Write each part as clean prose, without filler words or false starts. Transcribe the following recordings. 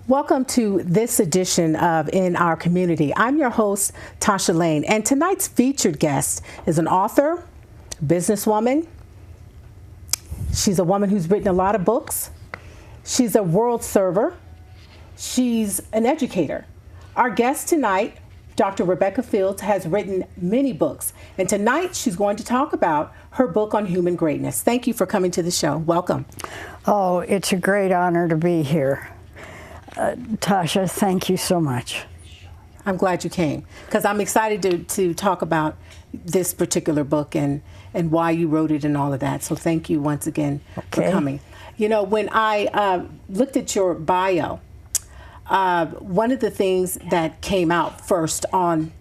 Welcome to this edition of In Our Community. I'm your host, Tasha Lane, and tonight's featured guest is an author, businesswoman. She's a woman who's written a lot of books. She's a world server. She's an educator. Our guest tonight, Dr. Rebecca Fields, has written many books, and tonight she's going to talk about her book on human greatness. Thank you for coming to the show. Welcome. Oh, it's a great honor to be here. Tasha, thank you so much. I'm glad you came because I'm excited to talk about this particular book and why you wrote it and all of that. So thank you once again for coming. You know, when I looked at your bio, one of the things that came out first on,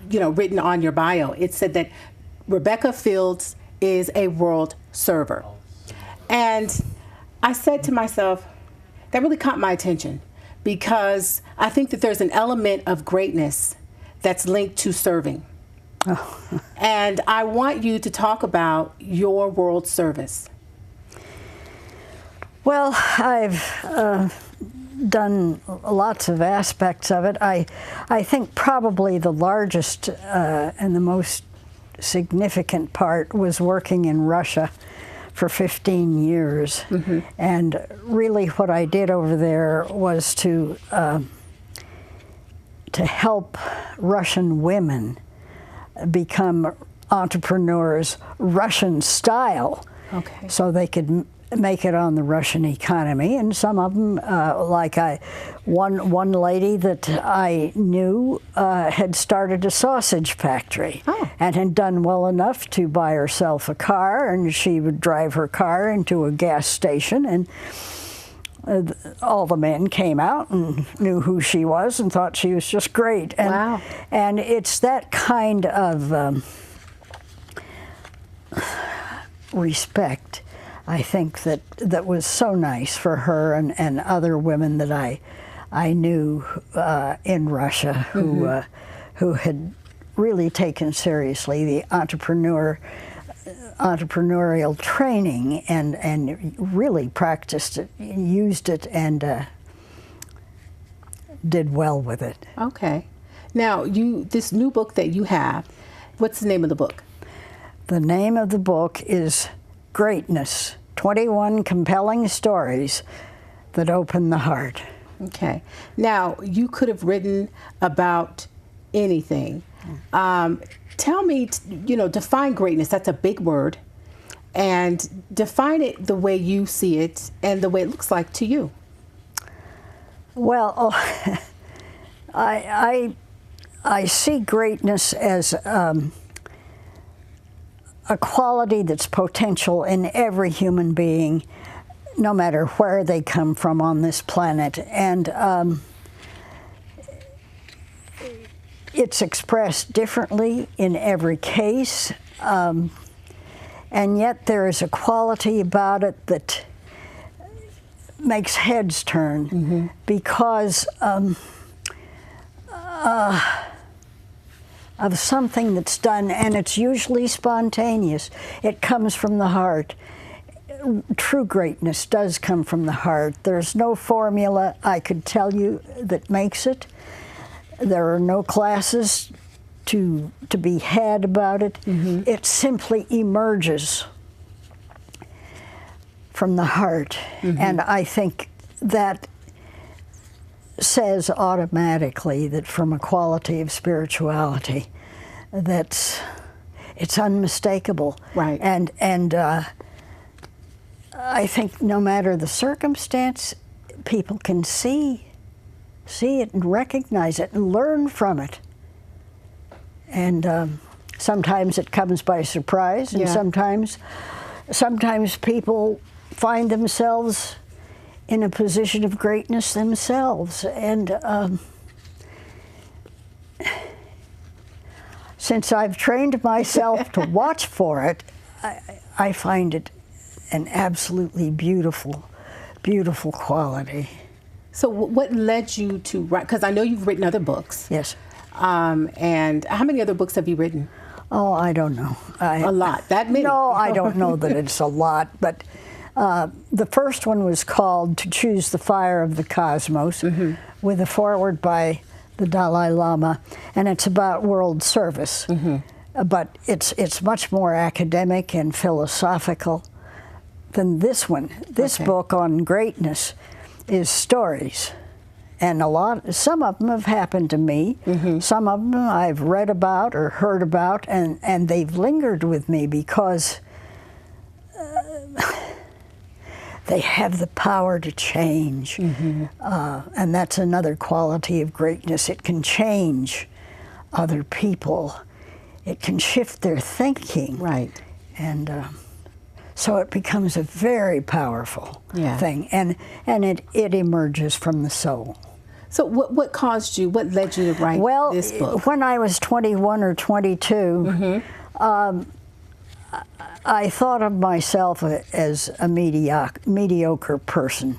written on your bio, it said that Rebecca Fields is a world server. And I said to myself, that really caught my attention, because I think that there's an element of greatness that's linked to serving. Oh. And I want you to talk about your world service. Well, I've done lots of aspects of it. I think probably the largest and the most significant part was working in Russia for 15 years. Mm-hmm. And really what I did over there was to help Russian women become entrepreneurs Russian style. Okay. So they could make it on the Russian economy. And some of them, one lady that I knew had started a sausage factory. Oh. And had done well enough to buy herself a car, and she would drive her car into a gas station, and all the men came out and knew who she was and thought she was just great. And, wow. And it's that kind of respect, I think, that was so nice for her and other women that I knew in Russia who mm-hmm. Who had really taken seriously the entrepreneurial training and really practiced it, used it, and did well with it. Okay. Now, this new book that you have, what's the name of the book? The name of the book is Greatness, 21 Compelling Stories That Open the Heart. Okay. Now, you could have written about anything. Tell me, define greatness. That's a big word. And define it the way you see it and the way it looks like to you. Well, I see greatness as a quality that's potential in every human being, no matter where they come from on this planet. And it's expressed differently in every case. And yet there is a quality about it that makes heads turn mm-hmm. because of something that's done, and it's usually spontaneous. It comes from the heart. True greatness does come from the heart. There's no formula I could tell you that makes it. There are no classes to be had about it. Mm-hmm. It simply emerges from the heart. Mm-hmm. And I think that says automatically that from a quality of spirituality it's unmistakable. Right. And I think no matter the circumstance, people can see it and recognize it and learn from it. And sometimes it comes by surprise, and sometimes people find themselves in a position of greatness themselves. And since I've trained myself to watch for it, I find it an absolutely beautiful, beautiful quality. So what led you to write? Because I know you've written other books. Yes. And how many other books have you written? Oh, I don't know. A lot. That many? No, I don't know that it's a lot, but The first one was called To Choose the Fire of the Cosmos, with a foreword by the Dalai Lama, and it's about world service. But it's much more academic and philosophical than this one. This book on greatness is stories. And some of them have happened to me. Some of them I've read about or heard about, and they've lingered with me because they have the power to change. And that's another quality of greatness. It can change other people. It can shift their thinking. Right. And so it becomes a very powerful thing. And it emerges from the soul. So what led you to write this book? When I was 21 or 22, I thought of myself as a mediocre person.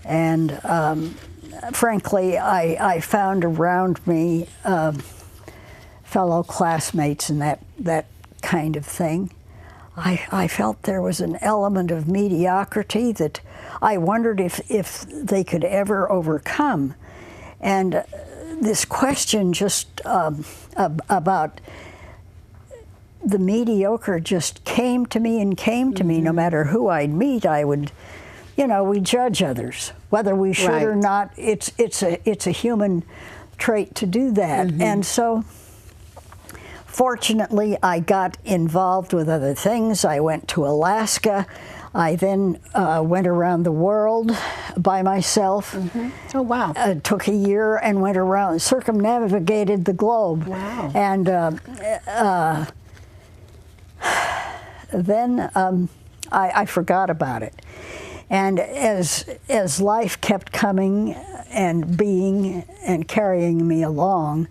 And frankly, I found around me fellow classmates and that kind of thing. I felt there was an element of mediocrity that I wondered if they could ever overcome. And this question just about the mediocre just came to me and came to me. No matter who I'd meet, I would, we judge others, whether we should or not. It's a human trait to do that. And so, fortunately, I got involved with other things. I went to Alaska. I then went around the world by myself. Oh, wow. Took a year and went around, circumnavigated the globe. Wow. And then I forgot about it. And as life kept coming and being and carrying me along,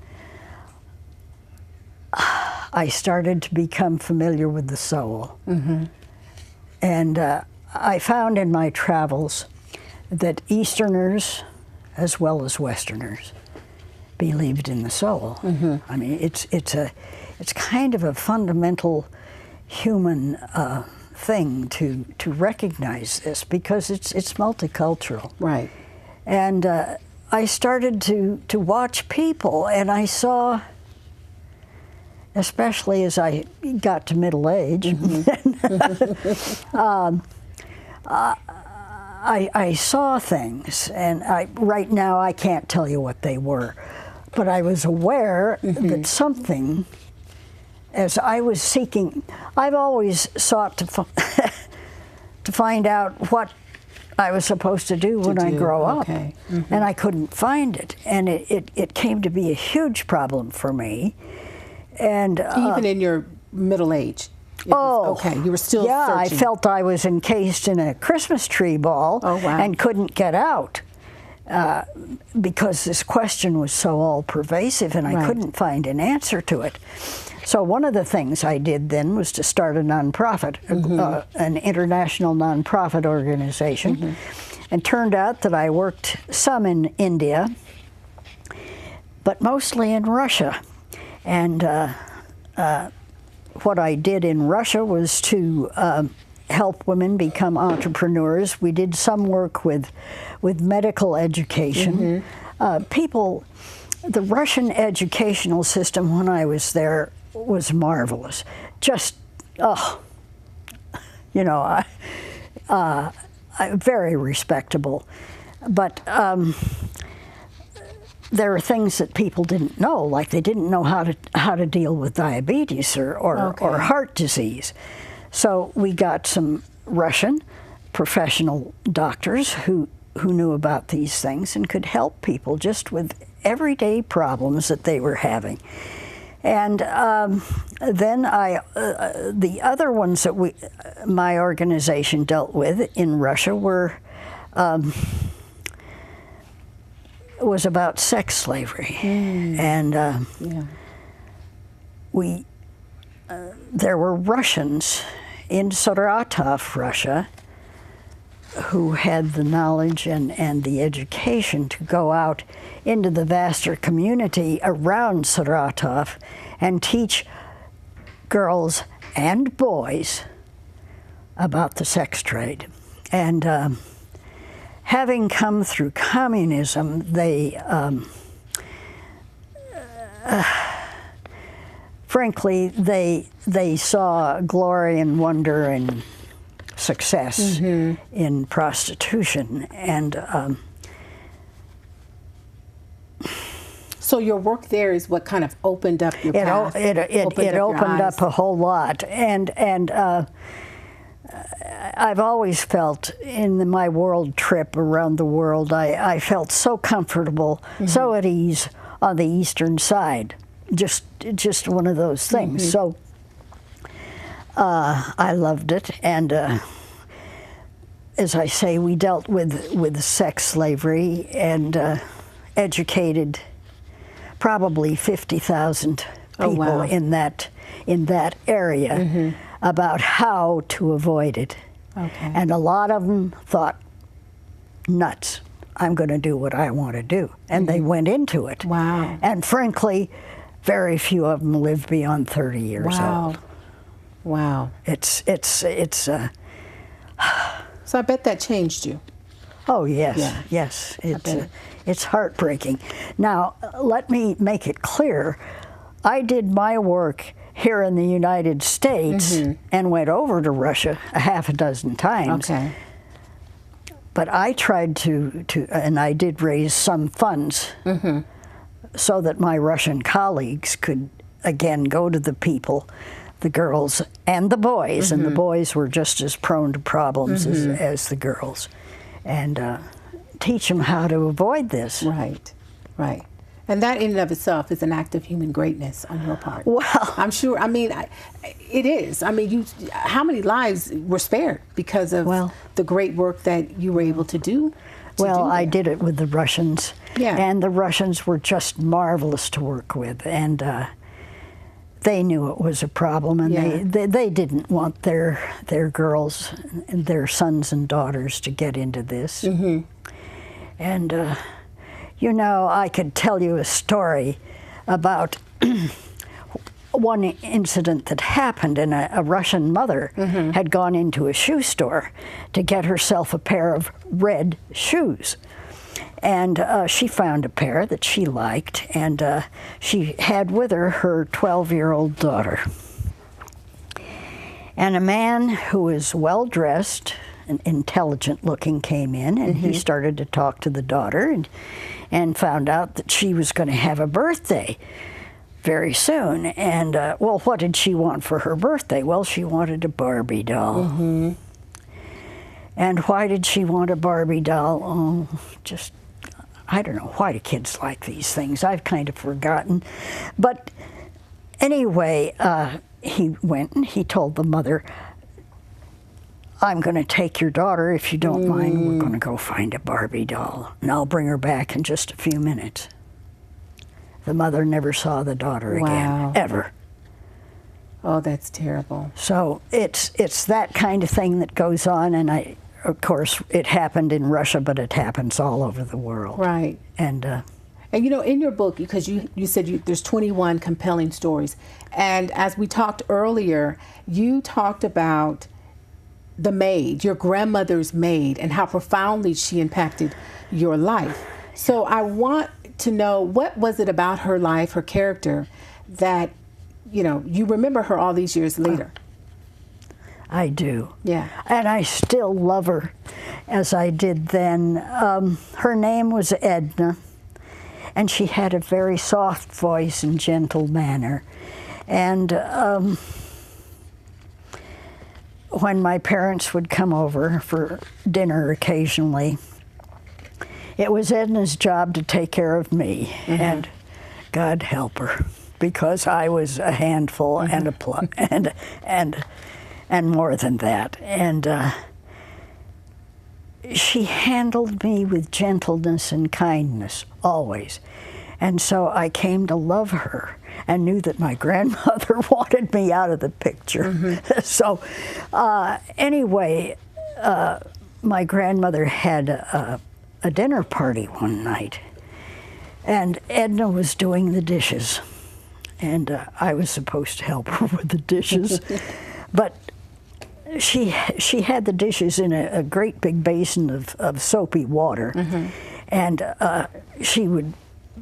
I started to become familiar with the soul. And I found in my travels that Easterners, as well as Westerners, believed in the soul. I mean, it's kind of a fundamental human thing to recognize this, because it's multicultural. Right. And I started to watch people, and I saw, especially as I got to middle age, I saw things, and right now I can't tell you what they were, but I was aware that something, as I was seeking, I've always sought to find out what I was supposed to do when I grow up, and I couldn't find it, and it came to be a huge problem for me. And even in your middle age? You were still searching. I felt I was encased in a Christmas tree ball and couldn't get out because this question was so all-pervasive, and I couldn't find an answer to it. So one of the things I did then was to start a nonprofit, an international nonprofit organization. And turned out that I worked some in India, but mostly in Russia. And what I did in Russia was to help women become entrepreneurs. We did some work with medical education. The Russian educational system when I was there was marvelous. Just, very respectable. But there are things that people didn't know, like they didn't know how to deal with diabetes or heart disease. So we got some Russian professional doctors who knew about these things and could help people just with everyday problems that they were having. And then the other ones that my organization dealt with in Russia was about sex slavery. And there were Russians in Saratov, Russia, who had the knowledge and the education to go out into the vaster community around Saratov and teach girls and boys about the sex trade. And having come through communism, they, frankly, they saw glory and wonder and success in prostitution. And so your work there is what kind of opened up your path? It opened up a whole lot. And I've always felt in my world trip around the world, I felt so comfortable, so at ease on the eastern side. Just one of those things. So I loved it. And as I say, we dealt with sex slavery and educated probably 50,000 people in that area about how to avoid it. Okay. And a lot of them thought, nuts, I'm going to do what I want to do. And they went into it. Wow. And frankly, very few of them live beyond 30 years old. Wow. It's So I bet that changed you. Oh, yes, Yeah. yes. It's heartbreaking. Now, let me make it clear. I did my work here in the United States and went over to Russia a half a dozen times. Okay. But I tried to and I did raise some funds so that my Russian colleagues could, again, go to the people, the girls and the boys, and the boys were just as prone to problems as the girls, and teach them how to avoid this. Right, right. And that in and of itself is an act of human greatness on your part. Well, I'm sure, I mean, it is. I mean, how many lives were spared because of the great work that you were able to do? I did it with the Russians. Yeah. And the Russians were just marvelous to work with. And they knew it was a problem, and they didn't want their girls and their sons and daughters to get into this. And you know, I could tell you a story about one incident that happened, and a Russian mother had gone into a shoe store to get herself a pair of red shoes. And she found a pair that she liked, and she had with her 12-year-old daughter. And a man who was well-dressed and intelligent-looking came in, and he started to talk to the daughter and found out that she was going to have a birthday very soon. And, well, what did she want for her birthday? Well, she wanted a Barbie doll. And why did she want a Barbie doll? Oh, just, I don't know. Why do kids like these things? I've kind of forgotten. But anyway, he went and he told the mother, I'm going to take your daughter, if you don't mind. We're going to go find a Barbie doll, and I'll bring her back in just a few minutes. The mother never saw the daughter again, ever. Oh, that's terrible. So it's that kind of thing that goes on, and of course, it happened in Russia, but it happens all over the world. Right. And you know, in your book, because you said there's 21 compelling stories, and as we talked earlier, you talked about the maid, your grandmother's maid, and how profoundly she impacted your life. So I want to know, what was it about her life, her character, that, you know, you remember her all these years later? I do. Yeah. And I still love her as I did then. Her name was Edna, and she had a very soft voice and gentle manner. And when my parents would come over for dinner occasionally, it was Edna's job to take care of me, and God help her, because I was a handful and a plug, and more than that. And she handled me with gentleness and kindness, always. And so I came to love her and knew that my grandmother wanted me out of the picture. So anyway, my grandmother had a dinner party one night, and Edna was doing the dishes, and I was supposed to help her with the dishes. But she had the dishes in a great big basin of soapy water, and she would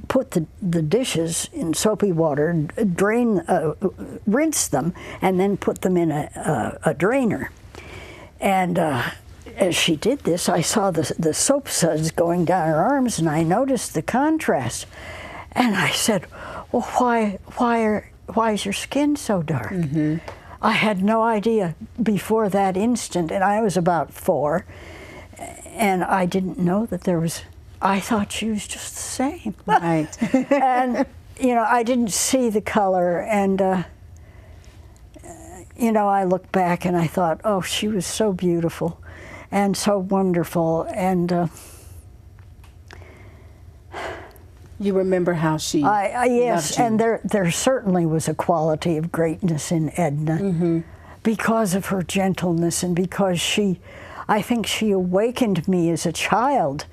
put the dishes in soapy water, rinse them, and then put them in a drainer. And as she did this, I saw the soap suds going down her arms, and I noticed the contrast. And I said, "Well, why is your skin so dark?" I had no idea before that instant, and I was about 4, and I didn't know that there was. I thought she was just the same. Right. And, you know, I didn't see the color, and, you know, I looked back and I thought, oh, she was so beautiful and so wonderful, and you remember how she yes, loved you. and there certainly was a quality of greatness in Edna because of her gentleness, and because I think she awakened me as a child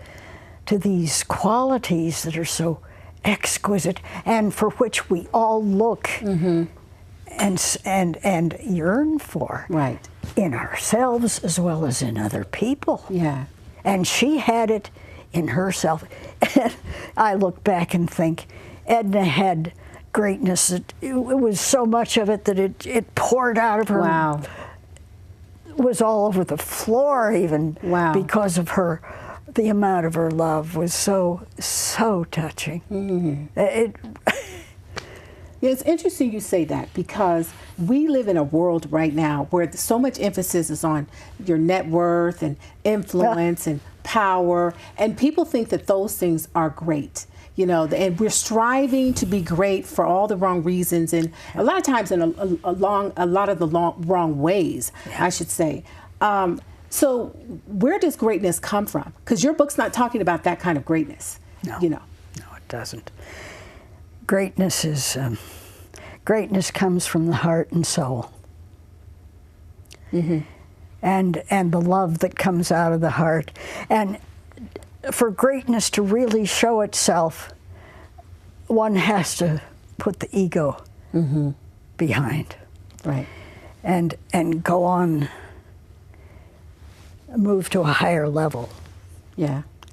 to these qualities that are so exquisite, and for which we all look and yearn for, right, in ourselves as well as in other people. Yeah. And she had it in herself. And I look back and think Edna had greatness. It was so much of it that it poured out of her. Wow. Was all over the floor even. Wow. Because of her. The amount of her love was so touching. Yeah, it's interesting you say that, because we live in a world right now where so much emphasis is on your net worth and influence and power, and people think that those things are great, you know, and we're striving to be great for all the wrong reasons, and a lot of times in a lot of the wrong ways, I should say. So where does greatness come from? Because your book's not talking about that kind of greatness. No, you know. No, it doesn't. Greatness is greatness comes from the heart and soul, and the love that comes out of the heart. And for greatness to really show itself, one has to put the ego behind, right, and go on. Move to a higher level,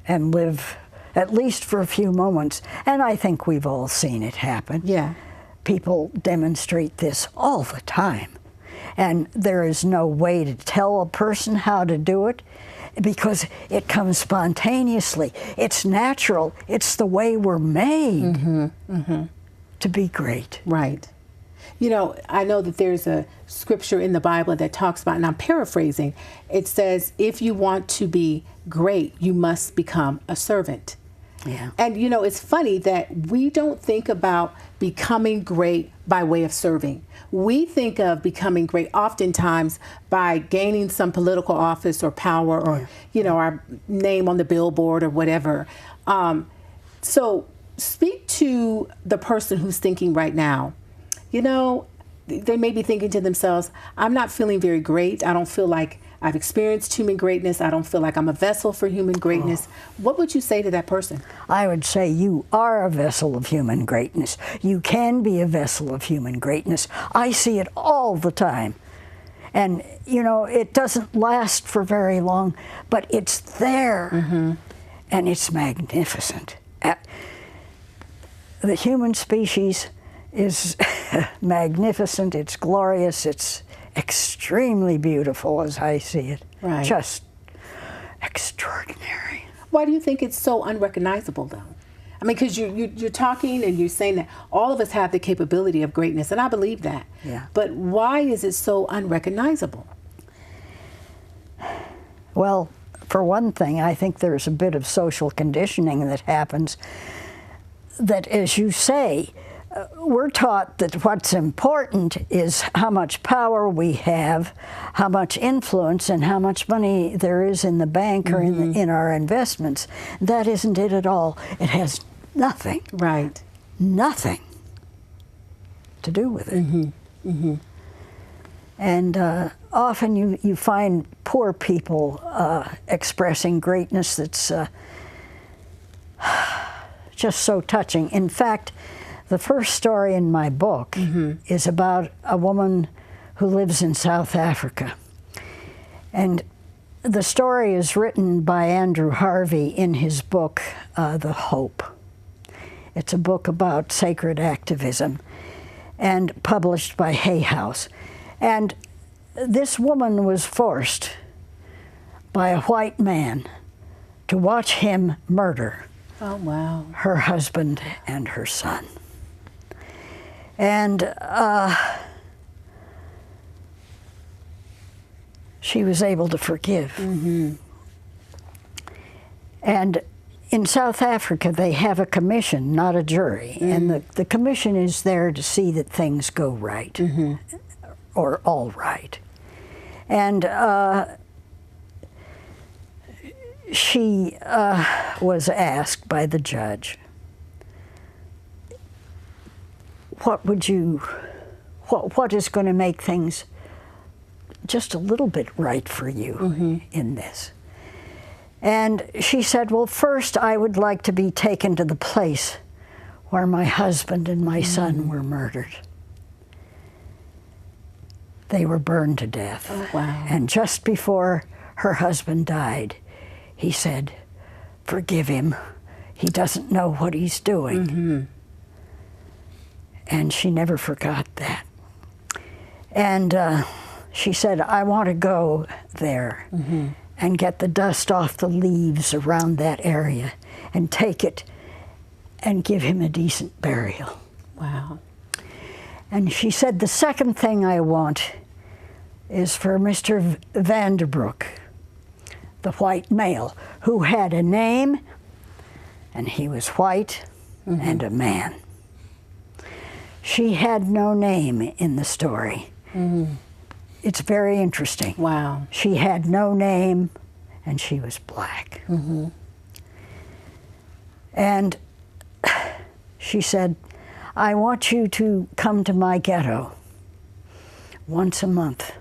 and live at least for a few moments. And I think we've all seen it happen. Yeah, people demonstrate this all the time, and there is no way to tell a person how to do it, because it comes spontaneously. It's natural. It's the way we're made to be great. Right. You know, I know that there's a scripture in the Bible that talks about, and I'm paraphrasing, it says, if you want to be great, you must become a servant. Yeah. And, you know, it's funny that we don't think about becoming great by way of serving. We think of becoming great oftentimes by gaining some political office or power, or, you know, our name on the billboard or whatever. So speak to the person who's thinking right now, you know, they may be thinking to themselves, I'm not feeling very great. I don't feel like I've experienced human greatness. I don't feel like I'm a vessel for human greatness. What would you say to that person? I would say you are a vessel of human greatness. You can be a vessel of human greatness. I see it all the time. And, you know, it doesn't last for very long, but it's there, and it's magnificent. The human species is magnificent, it's glorious, it's extremely beautiful as I see it. Right. Just extraordinary. Why do you think it's so unrecognizable, though? I mean, because you're talking and you're saying that all of us have the capability of greatness, and I believe that. Yeah. But why is it so unrecognizable? Well, for one thing, I think there's a bit of social conditioning that happens that, as you say, we're taught that what's important is how much power we have, how much influence, and how much money there is in the bank or in our investments. That isn't it at all. It has nothing. Right. Nothing to do with it. And often you find poor people expressing greatness that's just so touching. In fact, the first story in my book is about a woman who lives in South Africa. And the story is written by Andrew Harvey in his book, The Hope. It's a book about sacred activism and published by Hay House. And this woman was forced by a white man to watch him murder her husband and her son. And she was able to forgive. Mm-hmm. And in South Africa, they have a commission, not a jury. Mm. And the commission is there to see that things go right, mm-hmm. or all right. And she was asked by the judge, what is going to make things just a little bit right for you, mm-hmm. in this? And she said, well, first I would like to be taken to the place where my husband and my son were murdered. They were burned to death. Oh, wow. And just before her husband died, he said, forgive him. He doesn't know what he's doing. Mm-hmm. And she never forgot that. And she said, I want to go there, mm-hmm. and get the dust off the leaves around that area and take it and give him a decent burial. Wow. And she said, the second thing I want is for Mr. Vanderbroek, the white male, who had a name, and he was white, mm-hmm. and a man. She had no name in the story. Mm-hmm. It's very interesting. Wow. She had no name, and she was black. Mm-hmm. And she said, I want you to come to my ghetto once a month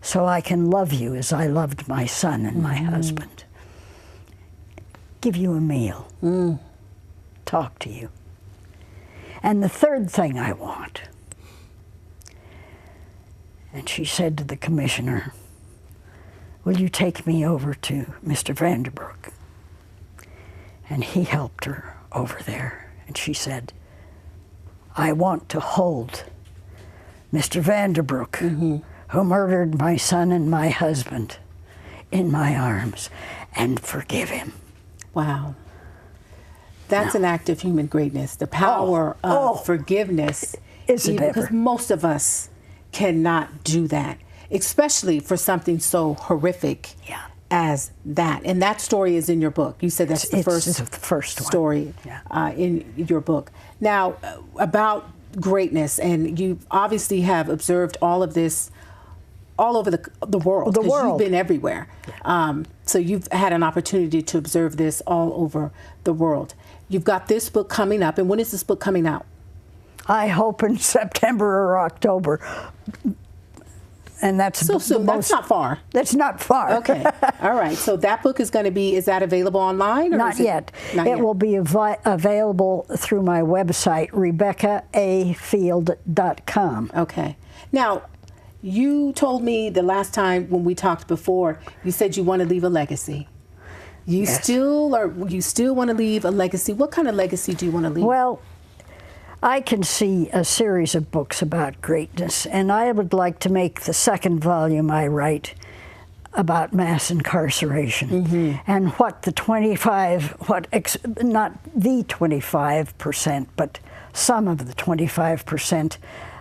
so I can love you as I loved my son and my husband. Give you a meal. Talk to you. And the third thing I want, and she said to the commissioner, will you take me over to Mr. Vanderbroek? And he helped her over there. And she said, I want to hold Mr. Vanderbroek, mm-hmm. who murdered my son and my husband, in my arms and forgive him. Wow. That's an act of human greatness, the power of forgiveness. Is it ever? Because most of us cannot do that, especially for something so horrific as that. And that story is in your book. You said that's the first story in your book. Now, about greatness, and you obviously have observed all of this all over the world. Because you've been everywhere. So you've had an opportunity to observe this all over the world. You've got this book coming up, and when is this book coming out? I hope in September or October. And that's so soon. That's not far. That's not far. Okay. All right. So that book is going to be, is that available online? Or not yet. It will be available through my website, RebeccaAfield.com. Okay. Now, you told me the last time when we talked before, you said you want to leave a legacy. You still want to leave a legacy. What kind of legacy do you want to leave? Well, I can see a series of books about greatness, and I would like to make the second volume I write about mass incarceration, and what the not the 25%, but some of the 25%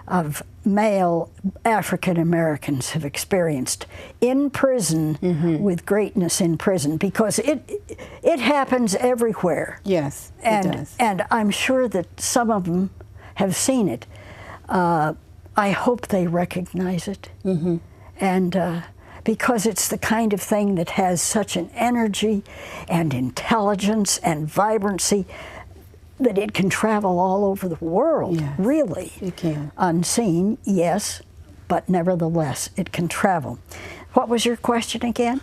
of male African Americans have experienced in prison, with greatness in prison, because it happens everywhere. Yes, it does. And I'm sure that some of them have seen it. I hope they recognize it, and because it's the kind of thing that has such an energy and intelligence and vibrancy that it can travel all over the world, really. It can. Unseen, yes, but nevertheless, it can travel. What was your question again?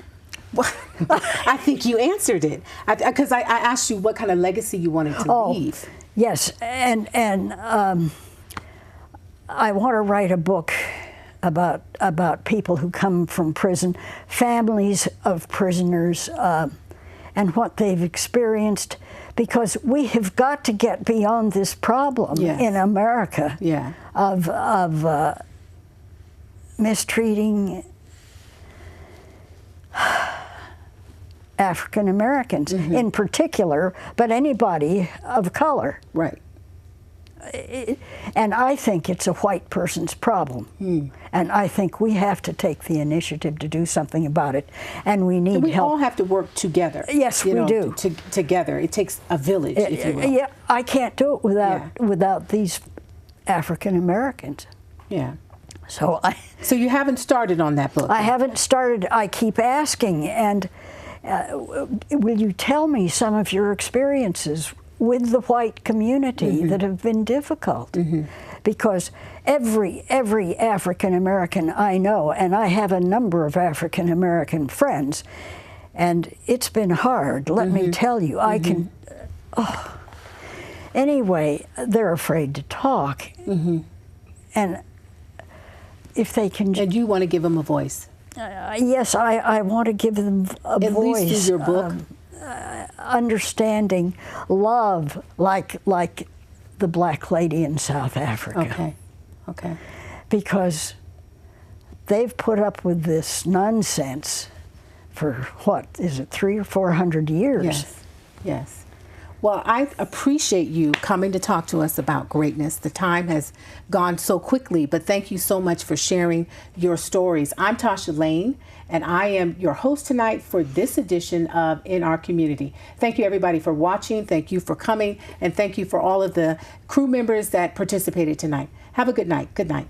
Well, I think you answered it. Because I asked you what kind of legacy you wanted to leave. Yes, and I want to write a book about people who come from prison, families of prisoners, and what they've experienced, because we have got to get beyond this problem in America of mistreating African Americans in particular, but anybody of color. Right. And I think it's a white person's problem. And I think we have to take the initiative to do something about it. And we need we help. We all have to work together. Yes, we do. Together. It takes a village, if you will. Yeah, I can't do it without these African Americans. Yeah. So you haven't started on that book? I haven't started. I keep asking. And will you tell me some of your experiences with the white community that have been difficult? Because every African American I know, and I have a number of African American friends, and it's been hard, let me tell you. I can, anyway, they're afraid to talk. And if they can... And you want to give them a voice? Yes, I want to give them a voice. At least through your book? Understanding love like the black lady in South Africa. Okay. Because they've put up with this nonsense for, what, is it 300 or 400 years? Yes. Well, I appreciate you coming to talk to us about greatness. The time has gone so quickly, but thank you so much for sharing your stories. I'm Tasha Lane, and I am your host tonight for this edition of In Our Community. Thank you, everybody, for watching. Thank you for coming, and thank you for all of the crew members that participated tonight. Have a good night. Good night.